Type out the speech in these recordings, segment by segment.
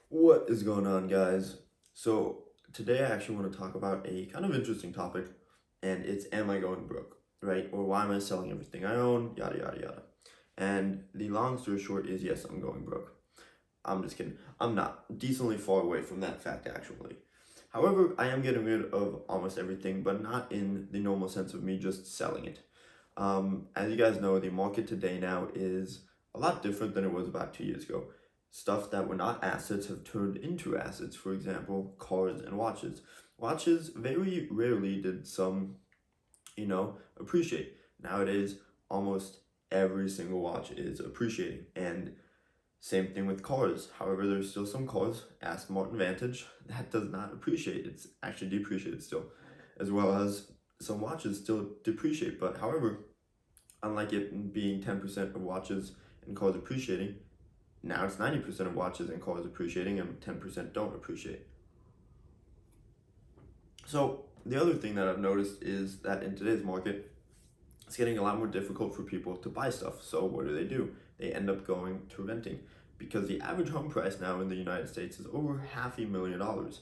What is going on, guys? So, today I actually want to talk about a kind of interesting topic, and it's am I going broke, right? Or why am I selling everything I own, yada yada yada. And the long story short is yes, I'm going broke. I'm just kidding. I'm not. Decently far away from that fact, actually. However, I am getting rid of almost everything, but not in the normal sense of me just selling it. As you guys know, the market today now is a lot different than it was about 2 years ago. Stuff that were not assets have turned into assets. For example, cars and watches. Watches very rarely did some, appreciate. Nowadays, almost every single watch is appreciating. And same thing with cars. However, there's still some cars, Aston Martin Vantage, that does not appreciate. It's actually depreciated still, as well as some watches still depreciate. But however, unlike it being 10% of watches and cars appreciating, now it's 90% of watches and cars appreciating and 10% don't appreciate. So the other thing that I've noticed is that in today's market, it's getting a lot more difficult for people to buy stuff. So what do? They end up going to renting because the average home price now in the United States is over $500,000.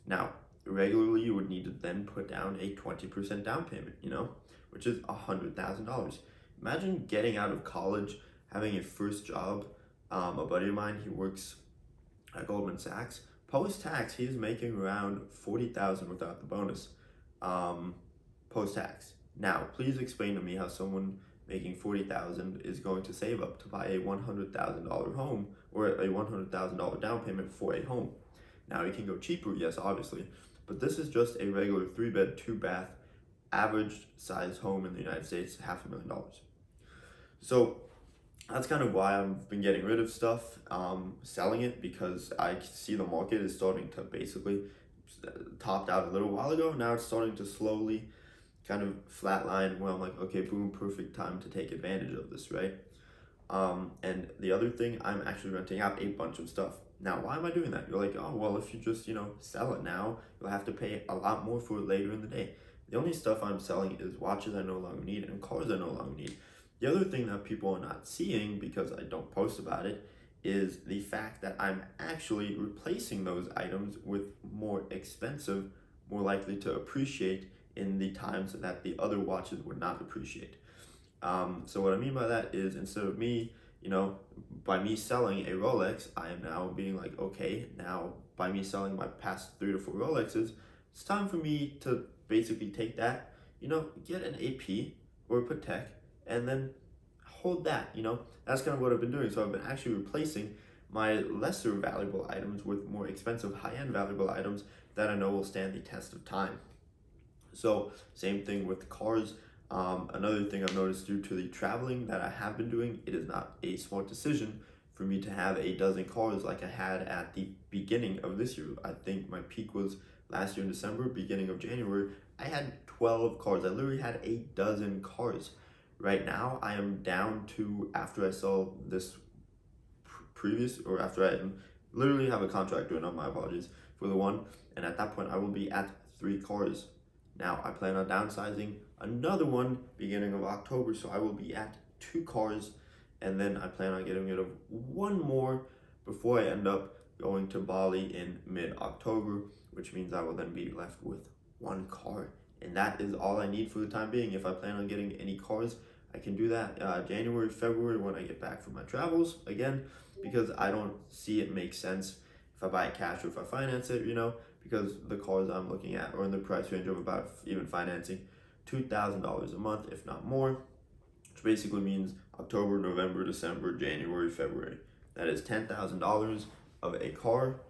Now, regularly you would need to then put down a 20% down payment, which is $100,000. Imagine getting out of college, having a first job. A buddy of mine, he works at Goldman Sachs. Post-tax, he is making around 40,000 without the bonus. Post-tax. Now, please explain to me how someone making 40,000 is going to save up to buy a $100,000 home or a $100,000 down payment for a home. Now, it can go cheaper, yes, obviously, but this is just a regular 3-bed, 2-bath, average size home in the United States, $500,000. So that's kind of why I've been getting rid of stuff, selling it, because I see the market is starting to basically topped out a little while ago. Now it's starting to slowly kind of flatline where I'm like, okay, boom, perfect time to take advantage of this, right? And the other thing, I'm actually renting out a bunch of stuff. Now, why am I doing that? You're like, oh, well, if you just, sell it now, you'll have to pay a lot more for it later in the day. The only stuff I'm selling is watches I no longer need and cars I no longer need. The other thing that people are not seeing, because I don't post about it, is the fact that I'm actually replacing those items with more expensive, more likely to appreciate in the times that the other watches would not appreciate. So what I mean by that is, instead of me, by me selling a Rolex, I am now being like, okay, now by me selling my past 3 to 4 Rolexes, it's time for me to basically take that, get an AP or a Patek, and then hold that, That's kind of what I've been doing. So I've been actually replacing my lesser valuable items with more expensive high-end valuable items that I know will stand the test of time. So same thing with cars. Another thing I've noticed due to the traveling that I have been doing, it is not a smart decision for me to have a dozen cars like I had at the beginning of this year. I think my peak was last year in December, beginning of January. I had 12 cars. I literally had a dozen cars. Right now, I am down to, after I sell this previous, or after I literally have a contract doing on, my apologies, for the one, and at that point, I will be at 3 cars. Now, I plan on downsizing another one beginning of October, so I will be at 2 cars, and then I plan on getting rid of one more before I end up going to Bali in mid-October, which means I will then be left with 1 car. And that is all I need for the time being. If I plan on getting any cars, I can do that January, February when I get back from my travels again, because I don't see it make sense if I buy it cash or if I finance it, because the cars I'm looking at are in the price range of about, even financing, $2,000 a month, if not more, which basically means October, November, December, January, February. That is $10,000 of a car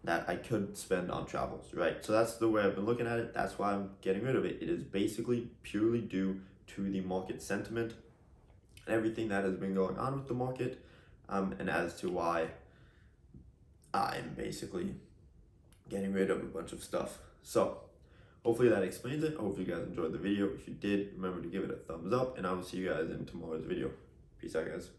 that I could spend on travels, right? So that's the way I've been looking at it. That's why I'm getting rid of it. It is basically purely due to the market sentiment and everything that has been going on with the market, and as to why I'm basically getting rid of a bunch of stuff. So hopefully that explains it. Hopefully you guys enjoyed the video. If you did, remember to give it a thumbs up, and I will see you guys in tomorrow's video. Peace out, guys.